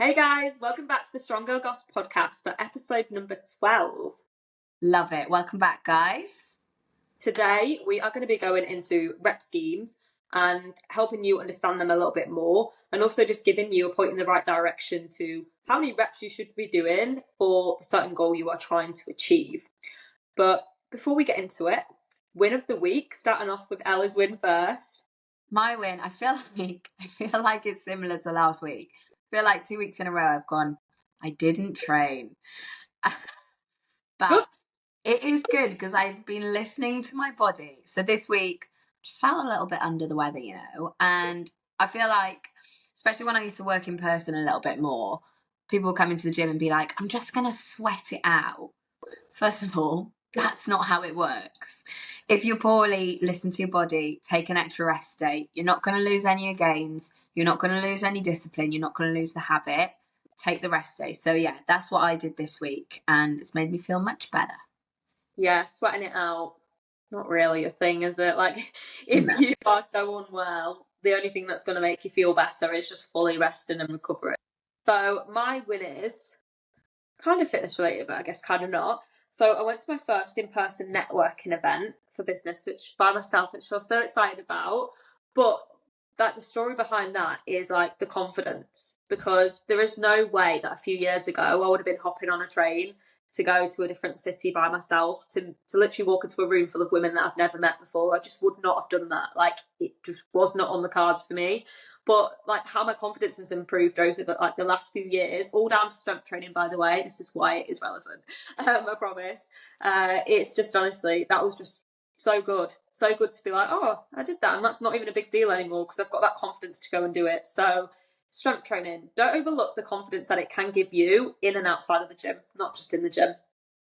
Hey guys, welcome back to the Strong Girl Goss podcast for episode number 12. Love it. Welcome back, guys. Today we are going to be going into rep schemes and helping you understand them a little bit more, and also just giving you a point in the right direction to how many reps you should be doing for a certain goal you are trying to achieve. But before we get into it, win of the week, starting off with Ella's win first. My win, I feel like it's similar to last week. I feel like 2 weeks in a row I've gone, I didn't train. But it is good because I've been listening to my body. So this week, just felt a little bit under the weather, and I feel like, especially when I used to work in person a little bit more, people would come into the gym and be like, I'm just going to sweat it out. First of all, that's not how it works. If you're poorly, listen to your body, take an extra rest day. You're not going to lose any gains. You're not going to lose any discipline. You're not going to lose the habit. Take the rest day. So yeah, that's what I did this week, and it's made me feel much better. Yeah, sweating it out, not really a thing, is it? Like, if you are so unwell, the only thing that's going to make you feel better is just fully resting and recovering. So my win is kind of fitness related, but I guess kind of not. So I went to my first in-person networking event for business, which by myself, which I was so excited about. But the story behind that is like the confidence, because there is no way that a few years ago I would have been hopping on a train to go to a different city by myself, to literally walk into a room full of women that I've never met before. I just would not have done that. Like, it just was not on the cards for me. But like, how my confidence has improved over the last few years, all down to strength training, by the way. This is why it is relevant. I promise. It's just, honestly, that was just so good to be like, oh, I did that, and that's not even a big deal anymore because I've got that confidence to go and do it. So strength training, don't overlook the confidence that it can give you in and outside of the gym, not just in the gym.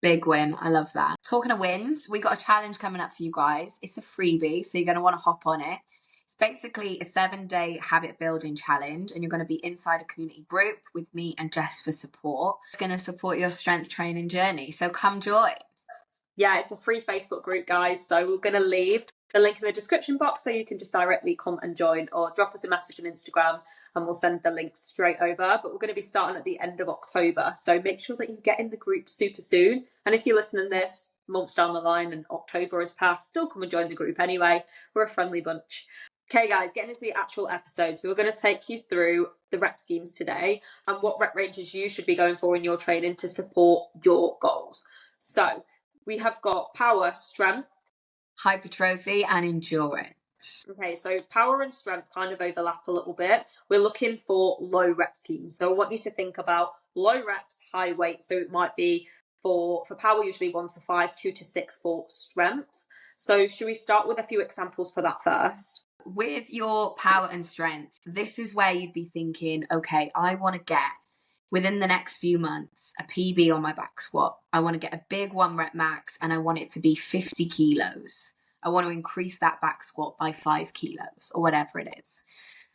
Big win. I love that. Talking of wins, we got a challenge coming up for you guys. It's a freebie, so you're going to want to hop on it. It's basically a 7-day habit building challenge, and you're going to be inside a community group with me and Jess for support. It's going to support your strength training journey, so come join. Yeah, it's a free Facebook group, guys, so we're going to leave the link in the description box so you can just directly come and join, or drop us a message on Instagram and we'll send the link straight over. But we're going to be starting at the end of October, so make sure that you get in the group super soon. And if you're listening to this months down the line and October has passed, still come and join the group anyway. We're a friendly bunch. Okay, guys, getting into the actual episode. So we're going to take you through the rep schemes today and what rep ranges you should be going for in your training to support your goals. So we have got power, strength, hypertrophy, and endurance. Okay, so power and strength kind of overlap a little bit. We're looking for low rep schemes. So I want you to think about low reps, high weight. So it might be for power, usually 1 to 5, 2 to 6 for strength. So should we start with a few examples for that first? With your power and strength, this is where you'd be thinking, okay, I want to get, within the next few months, a PB on my back squat. I want to get a big 1 rep max, and I want it to be 50 kilos. I want to increase that back squat by 5 kilos or whatever it is.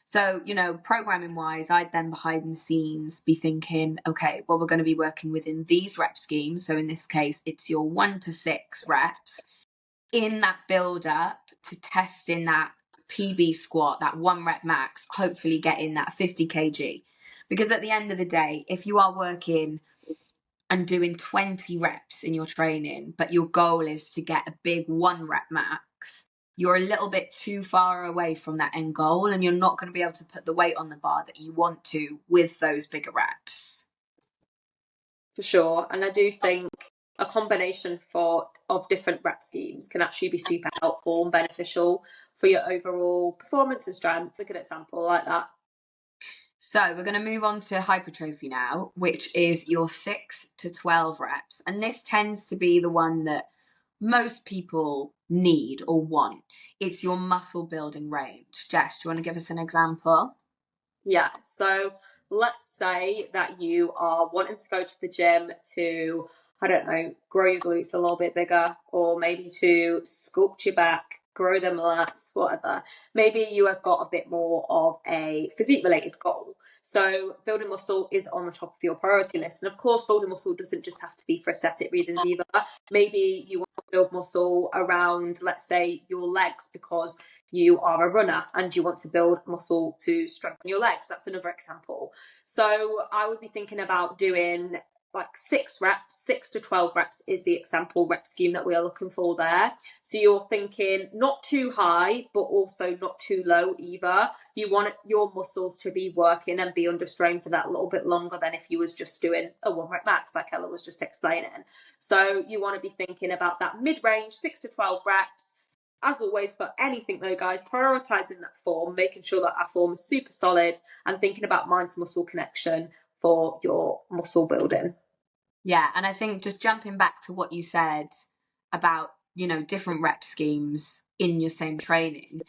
So, programming wise, I'd then behind the scenes be thinking, okay, well, we're going to be working within these rep schemes. So in this case, it's your 1 to 6 reps in that build up to testing that PB squat, that 1 rep max, hopefully getting that 50 kg. Because at the end of the day, if you are working and doing 20 reps in your training, but your goal is to get a big 1 rep max, you're a little bit too far away from that end goal, and you're not going to be able to put the weight on the bar that you want to with those bigger reps. For sure. And I do think a combination of different rep schemes can actually be super helpful and beneficial for your overall performance and strength. A good example like that. So we're going to move on to hypertrophy now, which is your 6 to 12 reps. And this tends to be the one that most people need or want. It's your muscle building range. Jess, do you want to give us an example? Yeah, so let's say that you are wanting to go to the gym to, I don't know, grow your glutes a little bit bigger, or maybe to sculpt your back, grow them lats, whatever. Maybe you have got a bit more of a physique related goal. So building muscle is on the top of your priority list. And of course, building muscle doesn't just have to be for aesthetic reasons either. Maybe you want to build muscle around, let's say, your legs because you are a runner and you want to build muscle to strengthen your legs. That's another example. So I would be thinking about doing like 6 reps, 6 to 12 reps is the example rep scheme that we are looking for there. So you're thinking not too high, but also not too low either. You want your muscles to be working and be under strain for that a little bit longer than if you was just doing a 1 rep max, like Ella was just explaining. So you want to be thinking about that mid-range, 6 to 12 reps. As always, for anything though, guys, prioritizing that form, making sure that our form is super solid, and thinking about mind to muscle connection for your muscle building. Yeah, and I think just jumping back to what you said about, different rep schemes in your same training,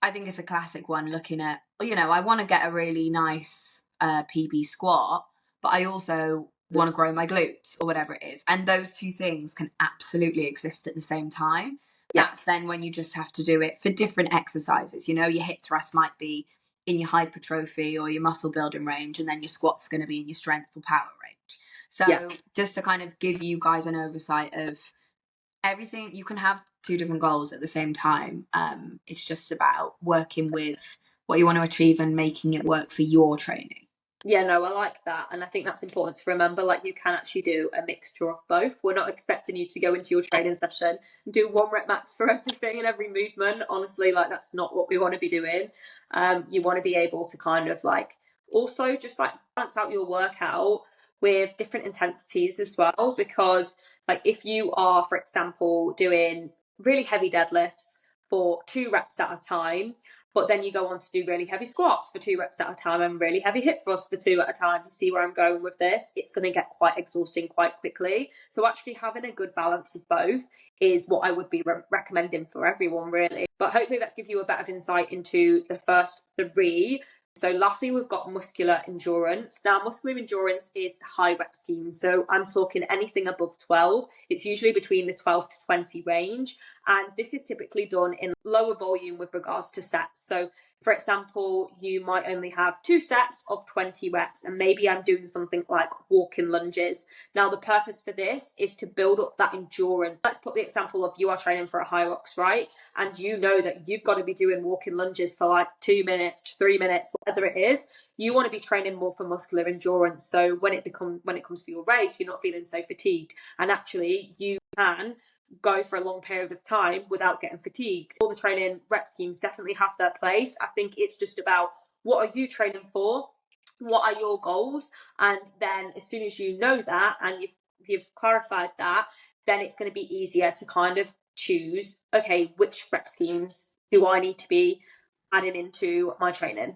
I think it's a classic one looking at, I want to get a really nice PB squat, but I also want to grow my glutes or whatever it is. And those two things can absolutely exist at the same time. Yeah. That's then when you just have to do it for different exercises. Your hip thrust might be in your hypertrophy or your muscle building range, and then your squat's going to be in your strength or power range. So just to kind of give you guys an oversight of everything, you can have 2 different goals at the same time. It's just about working with what you want to achieve and making it work for your training. Yeah, no, I like that. And I think that's important to remember. Like, you can actually do a mixture of both. We're not expecting you to go into your training session and do 1 rep max for everything and every movement. Honestly, like, that's not what we want to be doing. You want to be able to kind of like also just like balance out your workout with different intensities as well. Because like if you are, for example, doing really heavy deadlifts for 2 reps at a time, but then you go on to do really heavy squats for 2 reps at a time and really heavy hip thrusts for 2 at a time. You see where I'm going with this? It's going to get quite exhausting quite quickly. So actually having a good balance of both is what I would be recommending for everyone, really. But hopefully that's give you a bit of insight into the first 3. So lastly, we've got muscular endurance. Now, muscular endurance is the high rep scheme. So I'm talking anything above 12. It's usually between the 12 to 20 range. And this is typically done in lower volume with regards to sets. So for example, you might only have 2 sets of 20 reps, and maybe I'm doing something like walking lunges. Now, the purpose for this is to build up that endurance. Let's put the example of you are training for a HYROX, right? And you know that you've got to be doing walking lunges for like 2 minutes, 3 minutes, whatever it is. You want to be training more for muscular endurance. So when it comes to your race, you're not feeling so fatigued. And actually, you can go for a long period of time without getting fatigued. All the training rep schemes definitely have their place. I think it's just about what are you training for? What are your goals? And then as soon as you know that and you've clarified that, then it's going to be easier to kind of choose, okay, which rep schemes do I need to be adding into my training?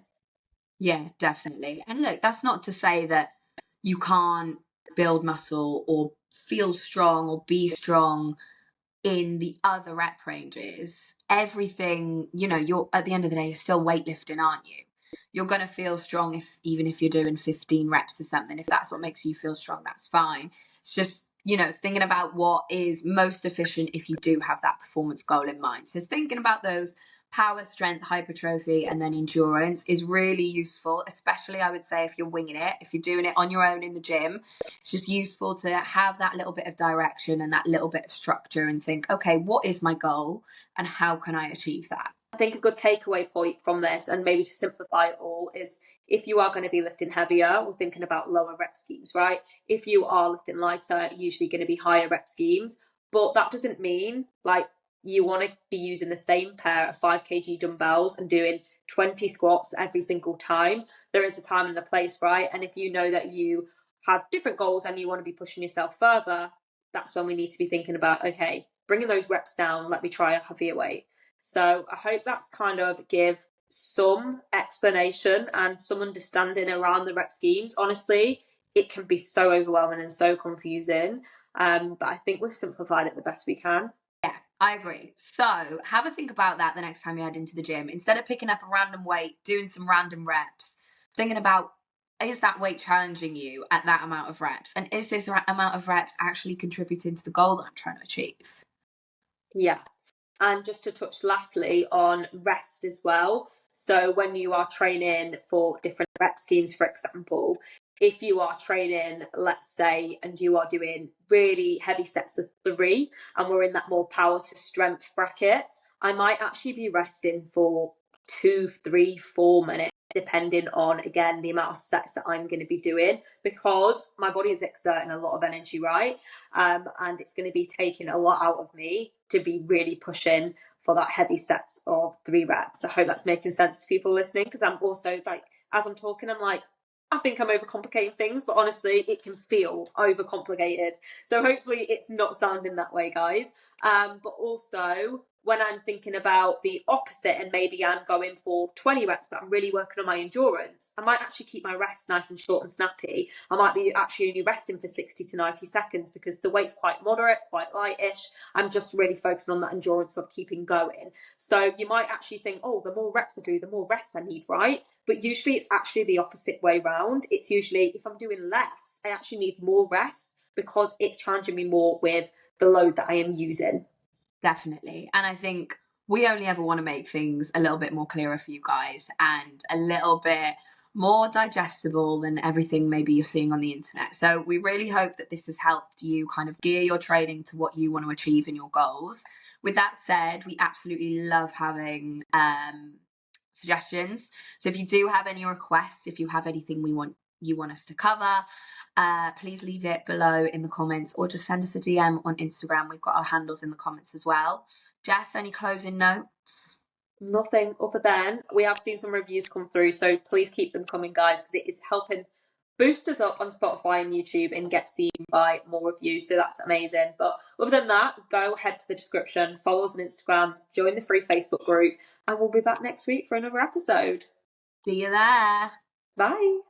Yeah, definitely. And look, that's not to say that you can't build muscle or feel strong or be strong in the other rep ranges. Everything, you're at the end of the day, you're still weightlifting, aren't you? You're going to feel strong even if you're doing 15 reps or something. If that's what makes you feel strong, that's fine. It's just, thinking about what is most efficient if you do have that performance goal in mind. So thinking about those power, strength, hypertrophy, and then endurance is really useful, especially I would say if you're winging it, if you're doing it on your own in the gym. It's just useful to have that little bit of direction and that little bit of structure and think, okay, what is my goal and how can I achieve that? I think a good takeaway point from this, and maybe to simplify it all, is if you are going to be lifting heavier, we're thinking about lower rep schemes, right? If you are lifting lighter, usually going to be higher rep schemes. But that doesn't mean like you want to be using the same pair of 5 kg dumbbells and doing 20 squats every single time. There is a time and a place, right? And if you know that you have different goals and you want to be pushing yourself further, that's when we need to be thinking about, okay, bringing those reps down, let me try a heavier weight. So I hope that's kind of give some explanation and some understanding around the rep schemes. Honestly, it can be so overwhelming and so confusing. But I think we've simplified it the best we can. Yeah, I agree. So have a think about that the next time you head into the gym. Instead of picking up a random weight, doing some random reps, thinking about, is that weight challenging you at that amount of reps? And is this amount of reps actually contributing to the goal that I'm trying to achieve? Yeah. And just to touch lastly on rest as well. So when you are training for different rep schemes, for example, if you are training, let's say, and you are doing really heavy sets of 3, and we're in that more power to strength bracket, I might actually be resting for 2, 3, 4 minutes, depending on, again, the amount of sets that I'm going to be doing, because my body is exerting a lot of energy, right? And it's going to be taking a lot out of me to be really pushing for that heavy sets of 3 reps. I hope that's making sense to people listening, because I'm also like, as I'm talking, I'm like, I think I'm overcomplicating things, but honestly, it can feel overcomplicated. So hopefully it's not sounding that way, guys. But also, when I'm thinking about the opposite and maybe I'm going for 20 reps, but I'm really working on my endurance, I might actually keep my rest nice and short and snappy. I might be actually only resting for 60 to 90 seconds because the weight's quite moderate, quite lightish. I'm just really focusing on that endurance of keeping going. So you might actually think, oh, the more reps I do, the more rest I need, right? But usually it's actually the opposite way round. It's usually, if I'm doing less, I actually need more rest because it's challenging me more with the load that I am using. Definitely. And I think we only ever want to make things a little bit more clearer for you guys and a little bit more digestible than everything maybe you're seeing on the internet. So we really hope that this has helped you kind of gear your training to what you want to achieve in your goals. With that said, we absolutely love having suggestions. So if you do have any requests, if you have anything you want us to cover, please leave it below in the comments or just send us a DM on Instagram. We've got our handles in the comments as well. Jess, any closing notes? Nothing other than we have seen some reviews come through, so please keep them coming, guys, because it is helping boost us up on Spotify and YouTube and get seen by more of you, so that's amazing. But other than that, go head to the description, follow us on Instagram, join the free Facebook group, and we'll be back next week for another episode. See you there. Bye.